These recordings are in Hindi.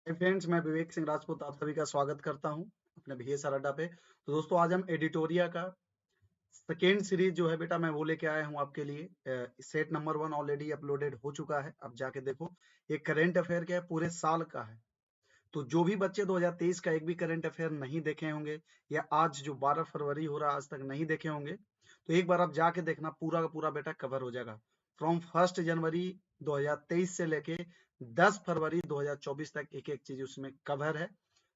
हाय फ्रेंड्स, मैं विवेक सिंह राजपूत आप सभी का स्वागत करता हूं अपने VS अड्डा पे। तो दोस्तों, आज हम एडिटोरिया का सेकेंड सीरीज जो है बेटा मैं वो लेके आया हूं आपके लिए। सेट नंबर 1 ऑलरेडी अपलोडेड हो चुका है, अब जाके देखो। ये करंट अफेयर क्या है, पूरे साल का है। तो जो भी बच्चे 2023 का एक भी करंट अफेयर नहीं देखे होंगे या आज जो 12 फरवरी हो रहा है आज तक नहीं देखे होंगे, तो एक बार आप जाके देखना, पूरा का पूरा बेटा कवर हो जाएगा। फ्रॉम 1 जनवरी 2023 से लेके 10 फरवरी 2024 तक एक एक चीज उसमें कवर है।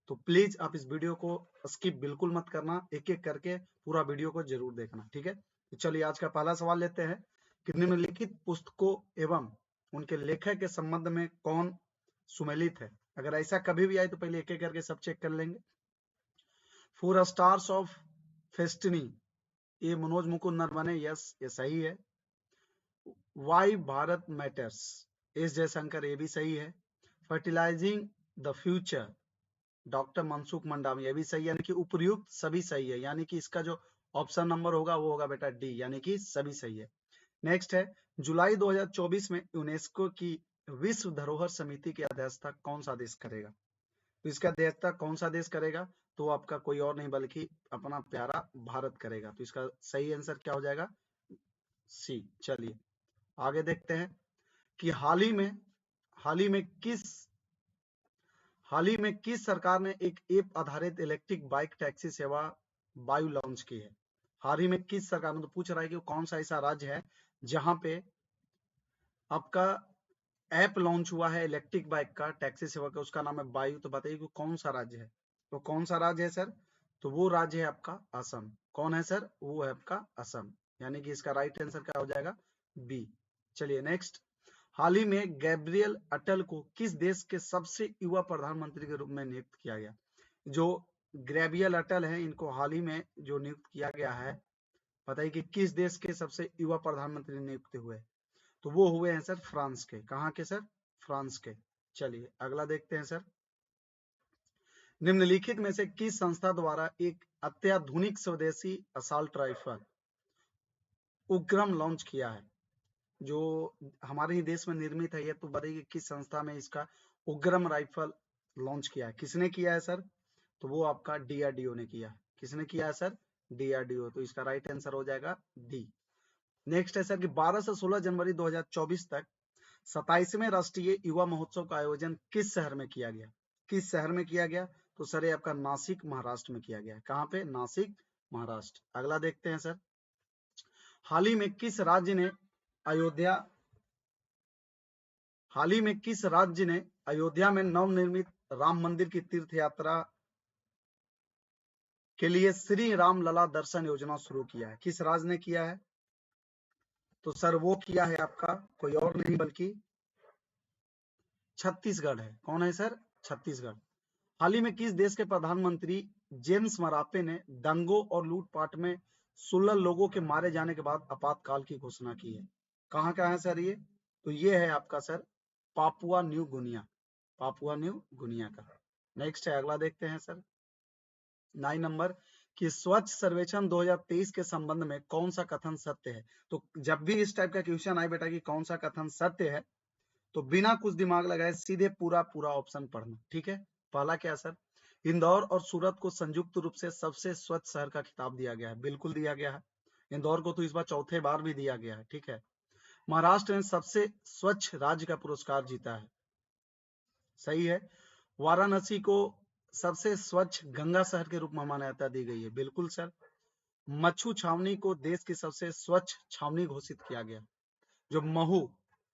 तो प्लीज आप इस वीडियो को स्किप बिल्कुल मत करना, एक एक करके पूरा वीडियो को जरूर देखना, ठीक है। तो चलिए आज का पहला सवाल लेते हैं कि निम्नलिखित पुस्तकों एवं उनके लेखक के संबंध में कौन सुमेलित है। अगर ऐसा कभी भी आए तो पहले एक एक करके सब चेक कर लेंगे। फोर स्टार्स ऑफ फेस्टिनी, ये मनोज मुकुंद नरवणे, यस ये सही है। Why Bharat matters, S Jaishankar, ये भी सही है। Fertilizing the future, doctor Mansukh Mandaviya, ये भी सही है। यानी कि उपयुक्त सभी सही है, यानी कि इसका जो ऑप्शन नंबर होगा वो होगा बेटा डी, यानी कि सभी सही है। नेक्स्ट है, जुलाई 2024 में यूनेस्को की विश्व धरोहर समिति की अध्यक्षता कौन सा देश करेगा। तो इसका अध्यक्षता कौन सा देश करेगा, तो आपका कोई और नहीं बल्कि अपना प्यारा भारत करेगा। तो इसका सही आंसर क्या हो जाएगा, सी। चलिए आगे देखते हैं कि हाल ही में किस सरकार ने एक ऐप आधारित इलेक्ट्रिक बाइक टैक्सी सेवा वायु लॉन्च की है। हाल ही में किस सरकार ने, तो पूछ रहा है कि कौन सा ऐसा राज्य है जहां पे आपका ऐप लॉन्च हुआ है इलेक्ट्रिक बाइक का, टैक्सी सेवा का, उसका नाम है वायु। तो बताइए कि कौन सा राज्य है। तो कौन सा राज्य है सर, तो वो राज्य है आपका असम। कौन है सर, वो है आपका असम, यानी कि इसका राइट आंसर क्या हो जाएगा, बी। चलिए नेक्स्ट, हाल ही में गैब्रियल अटल को किस देश के सबसे युवा प्रधानमंत्री के रूप में नियुक्त किया गया। जो गैब्रियल अटल है, इनको हाल ही में जो नियुक्त किया गया है, बताइए कि किस देश के सबसे युवा प्रधानमंत्री नियुक्त हुए। तो वो हुए हैं सर फ्रांस के। कहाँ के सर, फ्रांस के। चलिए अगला देखते हैं सर, निम्नलिखित में से किस संस्था द्वारा एक अत्याधुनिक स्वदेशी असॉल्ट राइफल उग्रम लॉन्च किया है। जो हमारे ही देश में निर्मित है ये, तो बताइए किस संस्था में इसका उग्रम राइफल लॉन्च किया है, किसने किया है सर, तो वो आपका DRDO ने किया है। किसने किया है सर, DRDO। तो इसका राइट आंसर हो जाएगा डी। नेक्स्ट है सर कि 12 से 16 जनवरी 2024 तक 27वें राष्ट्रीय युवा महोत्सव का आयोजन किस शहर में किया गया। किस शहर में किया गया, तो सर ये आपका नासिक महाराष्ट्र में किया गया। कहाँ पे, नासिक महाराष्ट्र। अगला देखते हैं सर, हाल ही में किस राज्य ने अयोध्या हाल ही में किस राज्य ने अयोध्या में नवनिर्मित राम मंदिर की तीर्थ यात्रा के लिए श्री राम लला दर्शन योजना शुरू किया है। किस राज्य ने किया है, तो सर वो किया है आपका कोई और नहीं बल्कि छत्तीसगढ़ है। कौन है सर, छत्तीसगढ़। हाल ही में किस देश के प्रधानमंत्री जेम्स मरापे ने दंगों और लूटपाट में 16 लोगों के मारे जाने के बाद आपातकाल की घोषणा की है। कहाँ का है सर ये, तो ये है आपका sir Papua New Guinea, Papua New Guinea का। नेक्स्ट है, अगला देखते हैं सर 9 नंबर कि स्वच्छ सर्वेक्षण 2023 के संबंध में कौन सा कथन सत्य है। तो जब भी इस टाइप का क्वेश्चन आए बेटा कि कौन सा कथन सत्य है, तो बिना कुछ दिमाग लगाए सीधे पूरा पूरा ऑप्शन पढ़ना, ठीक है। पहला क्या सर, इंदौर और सूरत को संयुक्त रूप से सबसे स्वच्छ शहर का खिताब दिया गया है। बिल्कुल दिया गया है, इंदौर को तो इस बार चौथे बार भी दिया गया है, ठीक है। महाराष्ट्र ने सबसे स्वच्छ राज्य का पुरस्कार जीता है, सही है। वाराणसी को सबसे स्वच्छ गंगा शहर के रूप में मान्यता दी गई है, बिल्कुल सर। मच्छू छावनी को देश की सबसे स्वच्छ छावनी घोषित किया गया। जो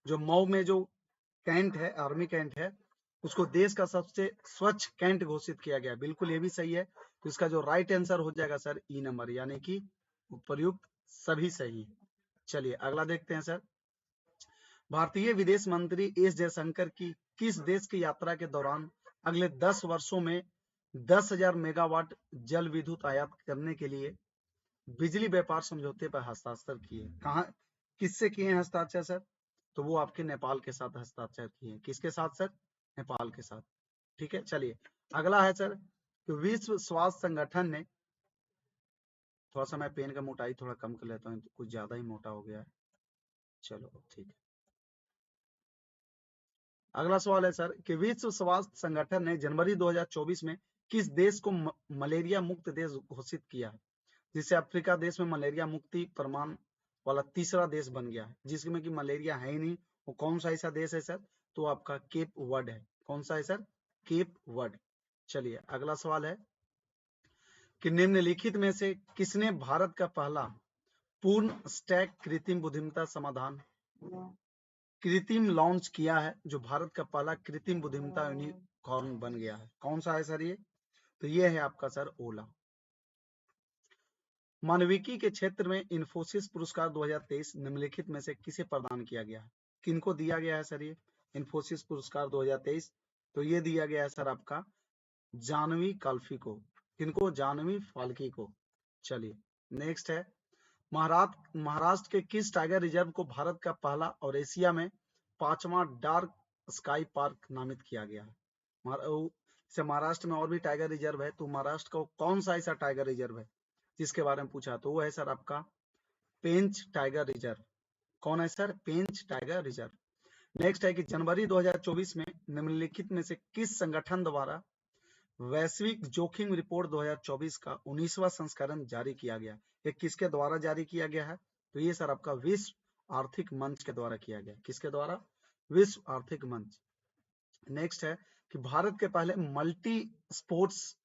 जो मऊ में जो कैंट है, आर्मी कैंट है, उसको देश का सबसे स्वच्छ कैंट घोषित किया गया, बिल्कुल ये भी सही है। तो इसका जो राइट आंसर हो जाएगा सर ई नंबर, यानी कि उपयुक्त सभी सही। चलिए अगला देखते हैं सर, भारतीय विदेश मंत्री एस जयशंकर की किस देश की यात्रा के दौरान अगले 10 वर्षों में 10,000 मेगावाट जल विद्युत आयात करने के लिए बिजली व्यापार समझौते पर हस्ताक्षर किए। कहाँ, किससे किए हैं हस्ताक्षर सर, तो वो आपके नेपाल के साथ हस्ताक्षर किए हैं। किसके साथ सर, नेपाल के साथ, ठीक है। चलिए अगला है सर, तो विश्व स्वास्थ्य संगठन ने, थोड़ा सा मैं पेन का मोटाई थोड़ा कम कर लेता हूँ, तो कुछ ज्यादा ही मोटा हो गया है। चलो ठीक है, अगला सवाल है सर कि विश्व स्वास्थ्य संगठन ने जनवरी 2024 में किस देश को मलेरिया मुक्त देश घोषित किया है, जिससे अफ्रीका देश में मलेरिया मुक्ति प्रमाण वाला तीसरा देश बन गया है, जिसमें कि मलेरिया है ही नहीं। वो कौन सा ऐसा देश है सर? तो आपका केप वर्ड है। कौन सा है सर? Cap word. चलिए अगला सवाल है कि निम्नलिखित में से किसने भारत का पहला पूर्ण स्टैक कृत्रिम बुद्धिमत्ता समाधान कृत्रिम लॉन्च किया है, जो भारत का पहला कृत्रिम बुद्धिमत्ता यूनिकॉर्न बन गया है? कौन सा है सर ये? तो ये है आपका सर ओला। मानविकी के क्षेत्र में इन्फोसिस पुरस्कार 2023 निम्नलिखित में से किसे प्रदान किया गया है? किनको दिया गया है सर ये इन्फोसिस पुरस्कार 2023? तो ये दिया गया है सर आपका जानवी काल्फी को। किनको? जानवी फाल्की को। चलिए नेक्स्ट है महाराष्ट्र के किस टाइगर रिजर्व को भारत का पहला और एशिया में 5वां डार्क स्काई पार्क नामित किया गया है? महाराष्ट्र में और भी टाइगर रिजर्व है, तो महाराष्ट्र का कौन सा ऐसा टाइगर रिजर्व है जिसके बारे में पूछा? तो वो है सर आपका पेंच टाइगर रिजर्व। कौन है सर? पेंच टाइगर रिजर्व। नेक्स्ट है कि जनवरी 2024 में निम्नलिखित में से किस संगठन द्वारा वैश्विक जोखिम रिपोर्ट 2024 का 19वां संस्करण जारी किया गया? ये किसके द्वारा जारी किया गया है? तो ये सर आपका विश्व आर्थिक मंच के द्वारा किया गया। किसके द्वारा? विश्व आर्थिक मंच। नेक्स्ट है कि भारत के पहले multi sports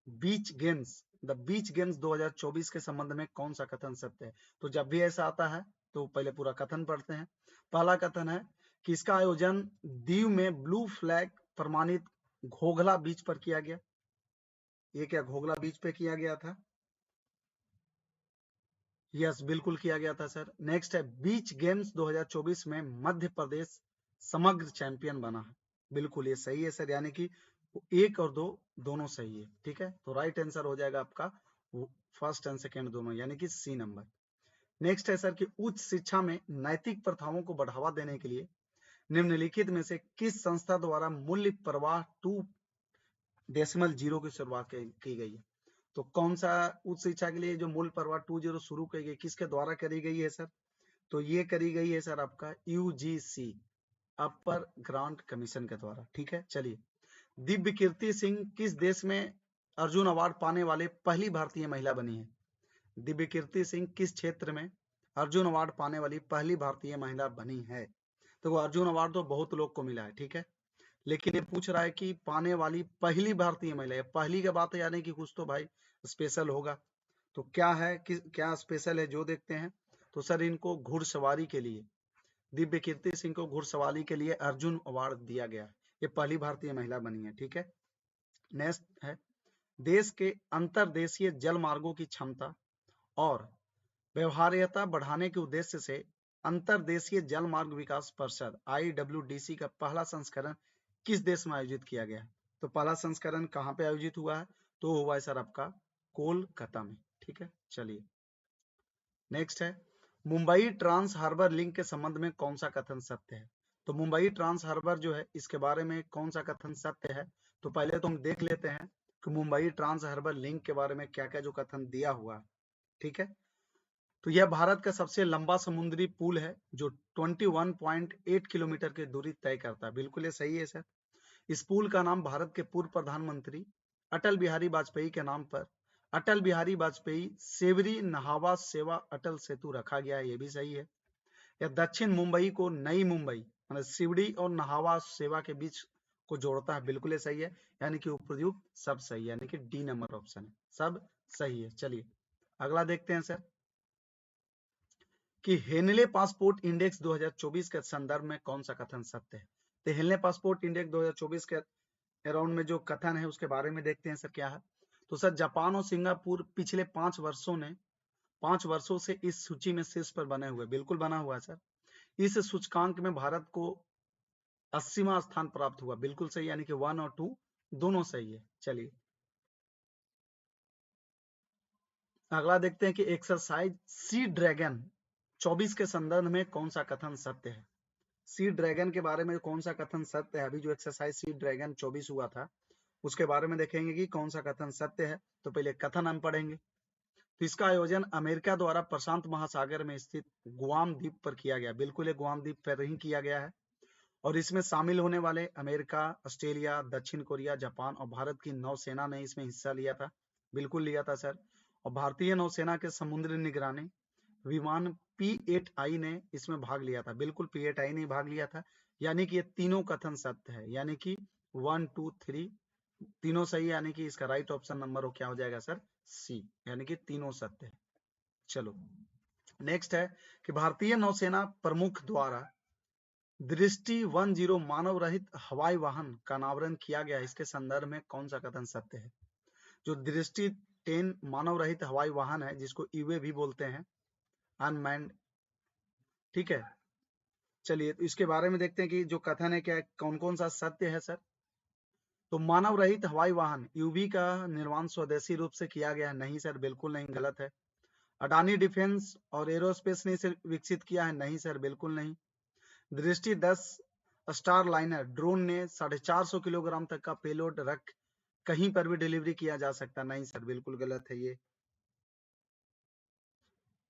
beach games beach games 2024 के संबंध में कौन सा कथन सत्य है? तो जब भी ऐसा आता है तो पहले पूरा कथन पढ़ते हैं। पहला कथन है कि इसका आयोजन दीव में ब्लू फ्लैग प्रमाणित घोघला बीच पर किया गया। ये क्या घोघला बीच पे किया गया था? यस, बिल्कुल किया गया था सर। नेक्स्ट है बीच गेम्स 2024 में मध्य प्रदेश समग्र चैंपियन बना है। बिल्कुल ये सही है सर, यानी कि 1 और 2 दोनों सही है। ठीक है, तो राइट आंसर हो जाएगा आपका फर्स्ट एंड सेकेंड दोनों, यानी कि सी नंबर। नेक्स्ट है सर कि उच्च शिक्षा में नैतिक प्रथाओं को बढ़ावा देने के लिए निम्नलिखित में से किस संस्था द्वारा मूल्य प्रवाह 2.0 की शुरुआत की गई है? तो कौन सा उच्च शिक्षा के लिए जो मूल प्रवाह 2.0 शुरू की गई, किसके द्वारा करी गई है सर? तो ये करी गई है सर आपका यूजीसी, अपर ग्रांट कमीशन के द्वारा। ठीक है, चलिए दिव्य कीर्ति सिंह किस देश में अर्जुन अवार्ड पाने वाले पहली भारतीय महिला बनी है? दिव्य कीर्ति सिंह किस क्षेत्र में अर्जुन अवार्ड पाने वाली पहली भारतीय महिला बनी है? तो वो अर्जुन अवार्ड तो बहुत लोग को मिला है, ठीक है, लेकिन ये पूछ रहा है कि पाने वाली पहली भारतीय महिला है। पहली का बात है, यानी कि कुछ तो भाई स्पेशल होगा। तो क्या है कि क्या स्पेशल है जो देखते हैं। तो सर इनको घुड़सवारी के लिए, दिव्य कीर्ति सिंह को घुड़सवारी के लिए अर्जुन अवार्ड दिया गया। ये पहली भारतीय महिला बनी है। ठीक है, नेक्स्ट है देश के अंतरदेशीय जल मार्गों की क्षमता और व्यवहार्यता बढ़ाने के उद्देश्य से अंतरदेशीय जल मार्ग विकास परिषद IWDC का पहला संस्करण किस देश में आयोजित किया गया है? तो पहला संस्करण कहाँ पे आयोजित हुआ है? तो हुआ है सर आपका कोलकाता में। ठीक है, चलिए नेक्स्ट है मुंबई ट्रांस हार्बर लिंक के संबंध में कौन सा कथन सत्य है? तो मुंबई ट्रांस हार्बर जो है इसके बारे में कौन सा कथन सत्य है? तो पहले तो हम देख लेते हैं कि मुंबई ट्रांस हार्बर लिंक के बारे में क्या क्या जो कथन दिया हुआ है। ठीक है, तो यह भारत का सबसे लंबा समुद्री पुल है जो 21.8 किलोमीटर की दूरी तय करता है। बिल्कुल ये सही है सर। इस पुल का नाम भारत के पूर्व प्रधानमंत्री अटल बिहारी वाजपेयी के नाम पर अटल बिहारी वाजपेयी सेवरी नहावा सेवा अटल सेतु रखा गया है, ये भी सही है। यह दक्षिण मुंबई को नई मुंबई मतलब सिवड़ी और नहावा सेवा के बीच को जोड़ता है। बिल्कुल ये सही है, यानी कि उपयुक्त सब सही है, यानी कि डी नंबर ऑप्शन है, सब सही है। चलिए अगला देखते हैं सर कि हेनले पासपोर्ट इंडेक्स 2024 के संदर्भ में कौन सा कथन सत्य है? तो हेनले पासपोर्ट इंडेक्स 2024 के अराउंड में जो कथन है उसके बारे में देखते हैं सर क्या है। तो सर जापान और सिंगापुर पिछले 5 वर्षों से इस सूची में शीर्ष पर बने हुए। बिल्कुल बना हुआ है सर। इस सूचकांक में भारत को 80वां स्थान प्राप्त हुआ। बिल्कुल सही, यानी कि 1 और 2 दोनों सही है। चलिए अगला देखते हैं कि एक्सरसाइज सी ड्रैगन 24 के संदर्भ में कौन सा कथन सत्य है? सी ड्रैगन के बारे में कौन सा कथन सत्य है? अभी जो एक्सरसाइज सी ड्रैगन 24 हुआ था उसके बारे में देखेंगे कि कौन सा कथन सत्य है। तो पहले कथन हम पढ़ेंगे। तो इसका आयोजन अमेरिका द्वारा प्रशांत महासागर में स्थित गुआम द्वीप पर किया गया। बिल्कुल ये गुआम द्वीप पर ही किया गया है और इसमें शामिल होने वाले अमेरिका, ऑस्ट्रेलिया, दक्षिण कोरिया, जापान और भारत की नौसेना ने इसमें हिस्सा लिया था। बिल्कुल लिया था सर। और भारतीय नौसेना के समुद्री निगरानी विमान P-8I ने इसमें भाग लिया था। बिल्कुल P-8I ने भाग लिया था। यानी कि ये तीनों कथन सत्य है, यानी कि 1, 2, 3 तीनों सही, यानी कि इसका राइट ऑप्शन नंबर क्या हो जाएगा सर? सी, यानी कि तीनों सत्य है। चलो नेक्स्ट है कि भारतीय नौसेना प्रमुख द्वारा दृष्टि 10 मानव रहित हवाई वाहन का अनावरण किया गया, इसके संदर्भ में कौन सा कथन सत्य है? जो दृष्टि 10 मानव रहित हवाई वाहन है, जिसको ईवे भी बोलते हैं, अनमैन्ड, ठीक है। चलिए तो इसके बारे में देखते हैं कि जो कथन है क्या, कौन कौन सा सत्य है सर। तो मानव रहित हवाई वाहन यूवी का निर्माण स्वदेशी रूप से किया गया है, नहीं सर, बिल्कुल नहीं, गलत है। अडानी डिफेंस और एरोस्पेस ने इसे विकसित किया है, नहीं सर, बिल्कुल नहीं। दृष्टि 10 स्टार लाइनर ड्रोन ने 450 किलोग्राम तक का पेलोड रख कहीं पर भी डिलीवरी किया जा सकता, नहीं सर, बिल्कुल गलत है ये,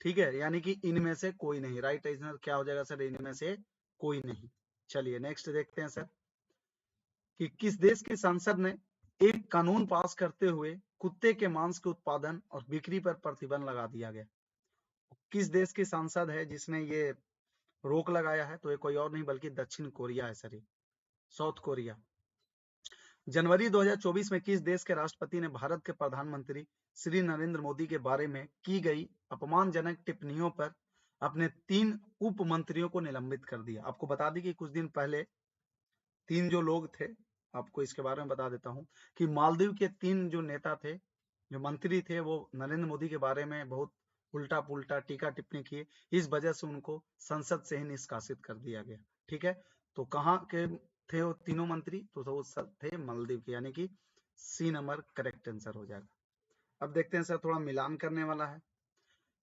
ठीक है। यानी कि इनमें से कोई नहीं, राइट आंसर क्या हो जाएगा सर? इनमें से कोई नहीं। चलिए नेक्स्ट देखते हैं सर कि किस देश की संसद ने एक कानून पास करते हुए कुत्ते के मांस के उत्पादन और बिक्री पर प्रतिबंध लगा दिया गया। किस देश की संसद है जिसने ये रोक लगाया है? तो ये कोई और नहीं बल्कि दक्षिण कोरिया है सर, साउथ कोरिया। जनवरी 2024 में किस देश के राष्ट्रपति ने भारत के प्रधानमंत्री श्री नरेंद्र मोदी के बारे में की गई अपमानजनक टिप्पणियों पर अपने 3 उप मंत्रियों को निलंबित कर दिया? आपको बता दी कि कुछ दिन पहले 3 जो लोग थे, आपको इसके बारे में बता देता हूं कि मालदीव के 3 जो नेता थे, जो मंत्री थे, वो नरेंद्र मोदी के बारे में बहुत उल्टा पुल्टा टीका टिप्पणी किए। इस वजह से उनको संसद से ही निष्कासित कर दिया गया, ठीक है। तो कहाँ के थे वो तीनों मंत्री? तो वो सब थे मालदीव के, यानी कि सी नंबर करेक्ट आंसर हो जाएगा। अब देखते हैं सर, थोड़ा मिलान करने वाला है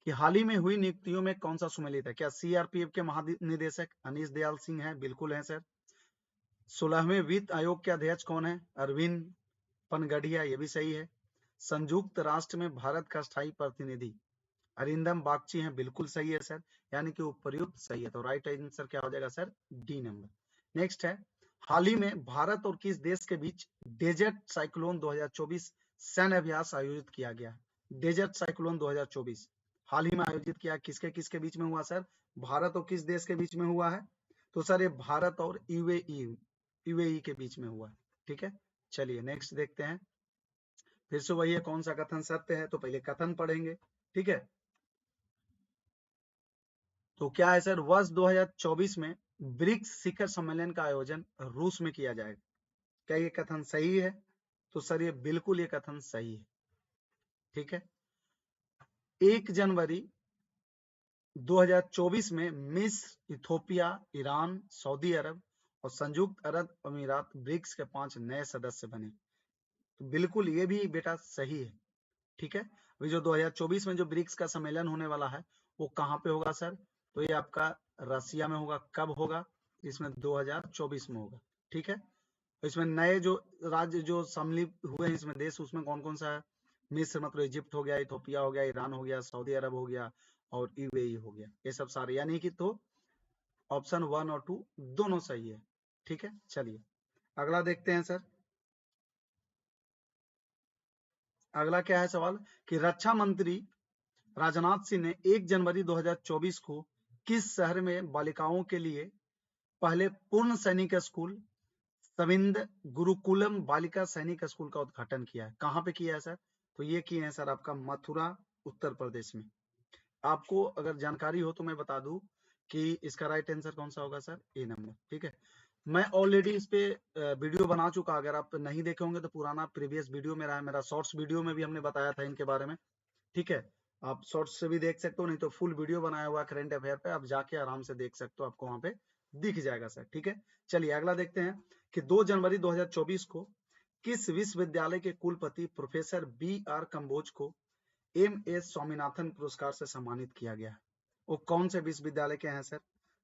कि हाल ही में हुई नियुक्तियों में कौन सा सुमेलित है? क्या सीआरपीएफ के महानिदेशक अनीश दयाल सिंह है? बिल्कुल है सर। 16वें वित्त आयोग के अध्यक्ष कौन है? अरविंद पनगढ़िया, ये भी सही है। संयुक्त राष्ट्र में भारत का स्थायी प्रतिनिधि अरिंदम बागची हैं, बिल्कुल सही है सर, यानी कि उपयुक्त सही है। तो राइट आंसर क्या हो जाएगा सर? D number. नेक्स्ट है, हाल ही में भारत और किस देश के बीच डेजर्ट साइक्लोन 2024 सैन्य अभ्यास आयोजित किया गया? डेजर्ट साइक्लोन 2024 हाल ही में आयोजित किया, किसके किसके बीच में हुआ सर? भारत और किस देश के बीच में हुआ है? तो सर ये भारत और यूएई के बीच में हुआ है, ठीक है। चलिए नेक्स्ट देखते हैं, फिर से वही है, कौन सा कथन सत्य है? तो पहले कथन पढ़ेंगे, ठीक है। तो क्या है सर? वर्ष 2024 में ब्रिक्स शिखर सम्मेलन का आयोजन रूस में किया जाएगा, क्या ये कथन सही है? तो सर ये बिल्कुल ये कथन सही है, ठीक है। 1 जनवरी 2024 में मिस्र, इथोपिया, ईरान, सऊदी अरब और संयुक्त अरब अमीरात ब्रिक्स के 5 नए सदस्य बने। तो बिल्कुल ये भी बेटा सही है, ठीक है। अभी जो 2024 में जो ब्रिक्स का सम्मेलन होने वाला है वो कहाँ पे होगा सर? तो ये आपका रसिया में होगा। कब होगा? इसमें 2024 में होगा, ठीक है। इसमें नए जो राज्य जो सम्मिलित हुए हैं इसमें देश, उसमें कौन कौन सा है? मिस्र मतलब इजिप्ट हो गया, इथोपिया हो गया, ईरान हो गया, सऊदी अरब हो गया और यूएई हो गया, ये सब सारे, यानी कि तो ऑप्शन 1 और 2 दोनों सही है, ठीक है। चलिए अगला देखते हैं सर। अगला क्या है सवाल कि रक्षा मंत्री राजनाथ सिंह ने 1 जनवरी 2024 को किस शहर में बालिकाओं के लिए पहले पूर्ण सैनिक स्कूल सविंद गुरुकुलम बालिका सैनिक स्कूल का उद्घाटन किया है? कहाँ पे किया है सर? तो ये किए हैं सर आपका मथुरा, उत्तर प्रदेश में। आपको अगर जानकारी हो तो मैं बता दूं कि इसका राइट आंसर कौन सा होगा सर? ए नंबर, ठीक है। मैं ऑलरेडी इस पे वीडियो बना चुका, अगर आप नहीं देखे होंगे तो पुराना प्रीवियस वीडियो मेरा है, मेरा शॉर्ट्स वीडियो में भी हमने बताया था इनके बारे में, ठीक है। आप शॉर्ट्स से भी देख सकते हो, नहीं तो फुल वीडियो बनाया हुआ करंट अफेयर पे, आप जाके आराम से देख सकते हो, आपको वहां पे दिख जाएगा सर, ठीक है। चलिए अगला देखते हैं कि 2 जनवरी 2024 को किस विश्वविद्यालय के कुलपति प्रोफेसर B.R. कंबोज को M.S. स्वामीनाथन पुरस्कार से सम्मानित किया गया है? वो कौन से विश्वविद्यालय के हैं सर?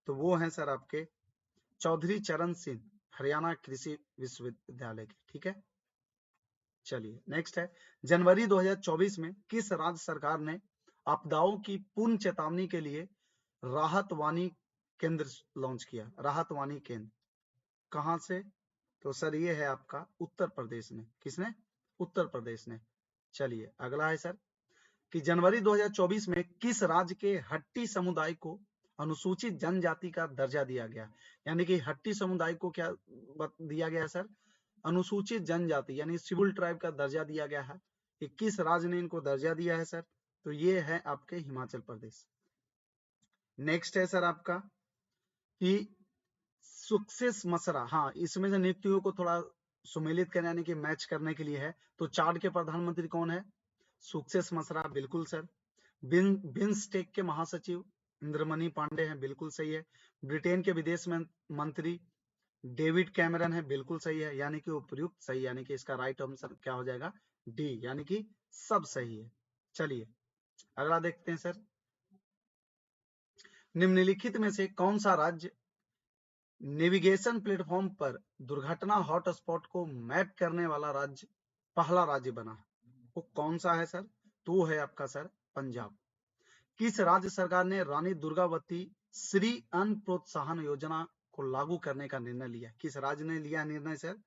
तो वो हैं सर आपके चौधरी चरण सिंह हरियाणा कृषि विश्वविद्यालय के, ठीक है। चलिए नेक्स्ट है, जनवरी 2024 में किस राज्य सरकार ने आपदाओं की पूर्ण चेतावनी के लिए राहत वाणी केंद्र लॉन्च किया? राहत वाणी केंद्र, कहां से? तो सर ये है आपका उत्तर प्रदेश ने। किसने? उत्तर प्रदेश ने। चलिए अगला है सर कि जनवरी 2024 में किस राज्य के हट्टी समुदाय को अनुसूचित जनजाति का दर्जा दिया गया? यानी कि हट्टी समुदाय को क्या दिया गया है सर? अनुसूचित जनजाति यानी शेड्यूल्ड ट्राइब का दर्जा दिया गया है। कि किस राज्य ने इनको दर्जा दिया है सर? तो ये है आपके हिमाचल प्रदेश। नेक्स्ट है सर आपका कि सक्सेस मसरा, हाँ इसमें से नियुक्तियों को थोड़ा सुमेलित करने यानी कि मैच करने के लिए है। तो चाड के प्रधानमंत्री कौन है? सक्सेस मसरा, बिल्कुल सर। बिम्स्टेक के महासचिव इंद्रमणि पांडे हैं, बिल्कुल सही है। ब्रिटेन के विदेश मंत्री डेविड कैमरन है, बिल्कुल सही है। यानी कि उपयुक्त सही, यानी कि इसका राइट आंसर क्या हो जाएगा? डी, यानी कि सब सही है। चलिए अगला देखते हैं सर। निम्नलिखित में से कौन सा राज्य नेविगेशन प्लेटफॉर्म पर दुर्घटना हॉटस्पॉट को मैप करने वाला राज्य पहला राज्य बना? वो कौन सा है सर? तो वो है आपका सर पंजाब। किस राज्य सरकार ने रानी दुर्गावती श्री अन्न प्रोत्साहन योजना को लागू करने का निर्णय लिया? किस राज्य ने लिया निर्णय सर?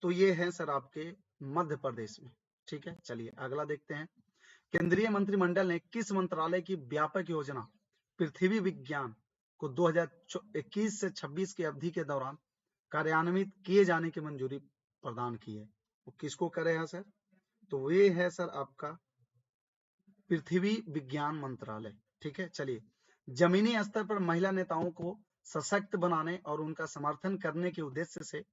तो ये है सर आपके मध्य प्रदेश में। ठीक है, चलिए अगला देखते हैं। केंद्रीय मंत्रिमंडल ने किस मंत्रालय की व्यापक योजना पृथ्वी विज्ञान को 2021 से 26 की अवधि के दौरान कार्यान्वित किए जाने की मंजूरी प्रदान की है? वो किसको करे है सर? तो ये है सर आपका पृथ्वी विज्ञान मंत्रालय। ठीक है, चलिए जमीनी स्तर पर महिला नेताओं को सशक्त बनाने और उनका समर्थन करने के उद्देश्य से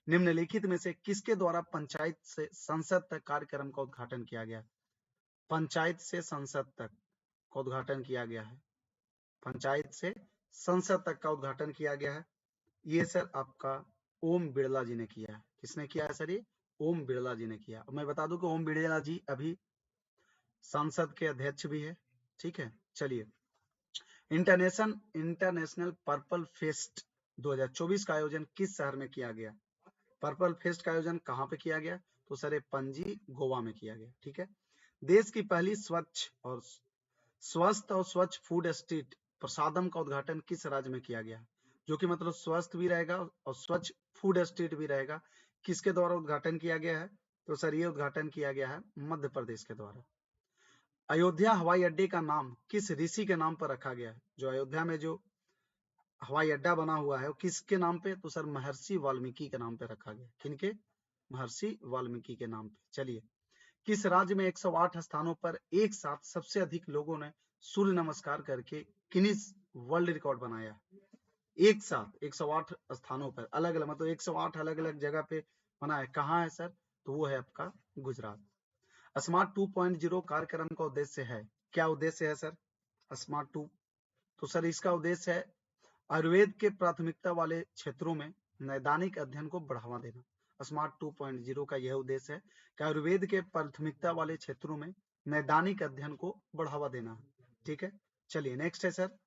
निम्नलिखित में से किसके द्वारा पंचायत से संसद तक कार्यक्रम का उद्घाटन किया गया? पंचायत से संसद तक का उद्घाटन किया गया है। पंचायत से संसद तक का उद्घाटन किया गया है। ये सर आपका ओम बिड़ला जी ने किया है। किसने किया है सर? ये ओम बिड़ला जी ने किया। मैं बता दूं कि ओम बिड़ला जी अभी संसद के अध्यक्ष भी है। ठीक है, चलिए इंटरनेशनल पर्पल फेस्ट 2024 का आयोजन किस शहर में किया गया? पर्पल फेस्ट का आयोजन कहाँ पे किया गया? तो सर पणजी गोवा में किया गया। ठीक है, देश की पहली स्वस्थ और स्वच्छ फूड स्ट्रीट प्रसादम का उद्घाटन किस राज्य में किया गया? जो कि मतलब स्वस्थ भी रहेगा और स्वच्छ फूड स्ट्रीट भी रहेगा। किसके द्वारा उद्घाटन किया गया है? तो सर ये उद्घाटन किया गया है मध्य प्रदेश के द्वारा। अयोध्या हवाई अड्डे का नाम किस ऋषि के नाम पर रखा गया है? जो अयोध्या में जो हवाई अड्डा बना हुआ है वो किसके नाम पे? तो सर महर्षि वाल्मीकि के नाम पे रखा गया। किनके? महर्षि वाल्मीकि के नाम पे। चलिए किस राज्य में 108 स्थानों पर एक साथ सबसे अधिक लोगों ने सूर्य नमस्कार करके गिनीज वर्ल्ड रिकॉर्ड बनाया? एक साथ 108 स्थानों पर अलग अलग, मतलब 108 अलग अलग जगह पे बना है। कहाँ है सर? तो वो है आपका गुजरात। स्मार्ट 2.0 कार्यक्रम का उद्देश्य है, क्या उद्देश्य है सर स्मार्ट 2? तो सर इसका उद्देश्य है आयुर्वेद के प्राथमिकता वाले क्षेत्रों में नैदानिक अध्ययन को बढ़ावा देना। स्मार्ट 2.0 का यह उद्देश्य है कि आयुर्वेद के प्राथमिकता वाले क्षेत्रों में नैदानिक अध्ययन को बढ़ावा देना। ठीक है, चलिए नेक्स्ट है सर।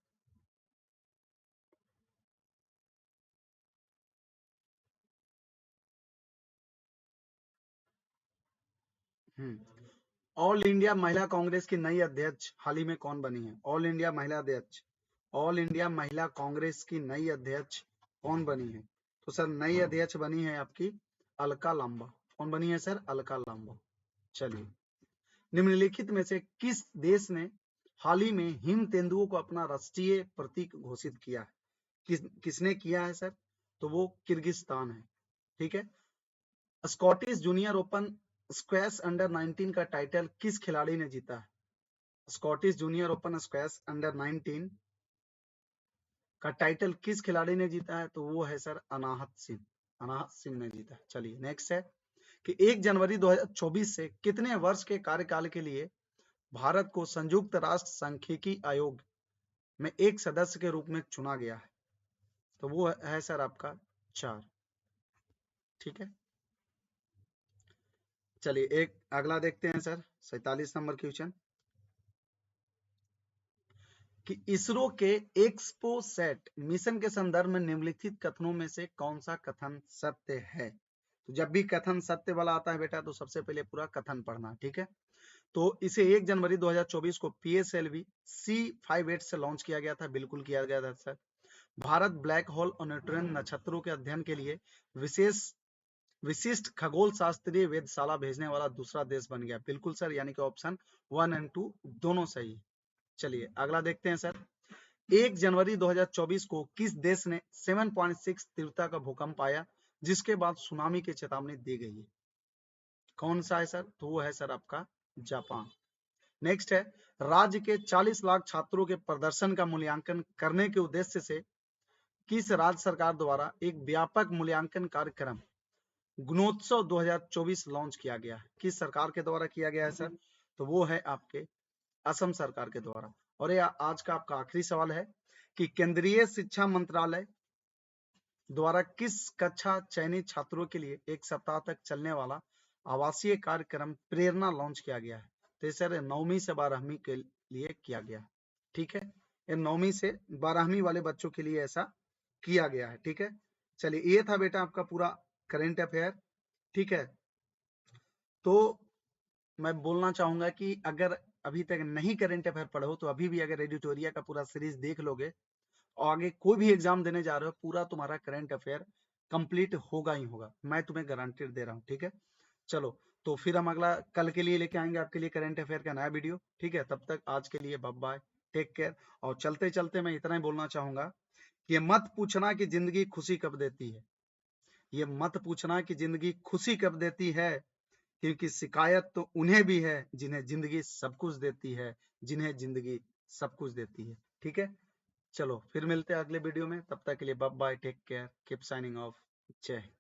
ऑल इंडिया महिला कांग्रेस की नई अध्यक्ष हाल ही में कौन बनी है? ऑल इंडिया महिला अध्यक्ष, ऑल इंडिया महिला कांग्रेस की नई अध्यक्ष कौन बनी है? तो सर नई अध्यक्ष बनी है आपकी अलका लांबा। कौन बनी है सर? अलका लांबा। चलिए निम्नलिखित में से किस देश ने हाल ही में हिम तेंदुओं को अपना राष्ट्रीय प्रतीक घोषित किया है? किसने किया है सर? तो वो किर्गिस्तान है। ठीक है, Scottish junior open squash under 19 का टाइटल किस खिलाड़ी ने जीता है? Scottish junior open squash under 19 का टाइटल किस खिलाड़ी ने जीता है? तो वो है सर अनाहत सिंह। अनाहत सिंह ने जीता है। चलिए नेक्स्ट है कि 1 जनवरी 2024 से कितने वर्ष के कार्यकाल के लिए भारत को संयुक्त राष्ट्र सांख्यिकी आयोग में एक सदस्य के रूप में चुना गया है? तो वो है सर आपका 4। ठीक है, चलिए एक अगला देखते हैं सर 47 नंबर क्वेश्चन कि इसरो के एक्सपोसैट मिशन के संदर्भ में निम्नलिखित कथनों में से कौन सा कथन सत्य है? तो जब भी कथन सत्य वाला आता है बेटा तो सबसे पहले पूरा कथन पढ़ना। ठीक है, तो इसे 1 जनवरी 2024 को PSLV C58 से लॉन्च किया गया था। बिल्कुल किया गया था सर। भारत ब्लैक होल और न्यूट्रॉन नक्षत्रों के अध्ययन के लिए विशिष्ट खगोल शास्त्रीय वेधशाला भेजने वाला दूसरा देश बन गया। बिल्कुल सर, यानी कि ऑप्शन 1 एंड 2 दोनों सही है। चलिए अगला देखते हैं सर। 1 जनवरी 2024 को किस देश ने 7.6 तीव्रता का भूकंप आया, जिसके बाद सुनामी की चेतावनी दी गई है? कौन सा है सर? तो वो है सर आपका जापान। नेक्स्ट है, राज्य के 40 लाख छात्रों के प्रदर्शन का मूल्यांकन करने के उद्देश्य से किस राज्य सरकार द्वारा एक व्यापक मूल्यांकन कार्यक्रम गुणोत्सव 2024 लॉन्च किया गया है? किस सरकार के द्वारा किया गया है सर? तो वो है आपके असम सरकार के द्वारा। और ये आज का आपका आखिरी सवाल है कि केंद्रीय शिक्षा मंत्रालय द्वारा किस कक्षा चयनित छात्रों के लिए 1 सप्ताह तक चलने वाला आवासीय कार्यक्रम प्रेरणा लॉन्च किया गया है? तो सर 9वीं से 12वीं के लिए किया गया। ठीक है, ये 9वीं से 12वीं वाले बच्चों के लिए ऐसा किया गया है। ठीक है, चलिए ये था बेटा आपका पूरा करंट अफेयर। ठीक है, तो मैं बोलना चाहूंगा कि अगर अभी तक नहीं करंट अफेयर पढ़े हो तो अभी भी अगर एडिटोरिया का पूरा सीरीज देख लोगे और आगे कोई भी एग्जाम देने जा रहे हो, पूरा तुम्हारा करंट अफेयर कंप्लीट होगा ही होगा, मैं तुम्हें गारंटी दे रहा हूँ। ठीक है, चलो तो फिर हम अगला कल के लिए लेके आएंगे आपके लिए करंट अफेयर का नया वीडियो। ठीक है, तब तक आज के लिए बाय बाय, टेक केयर। और चलते चलते मैं इतना ही बोलना चाहूंगा कि ये मत पूछना कि जिंदगी खुशी कब देती है, ये मत पूछना कि जिंदगी खुशी कब देती है, क्योंकि शिकायत तो उन्हें भी है जिन्हें जिंदगी सब कुछ देती है, जिन्हें जिंदगी सब कुछ देती है। ठीक है, चलो फिर मिलते हैं अगले वीडियो में, तब तक के लिए bye bye, take care, keep signing off, जय हिंद।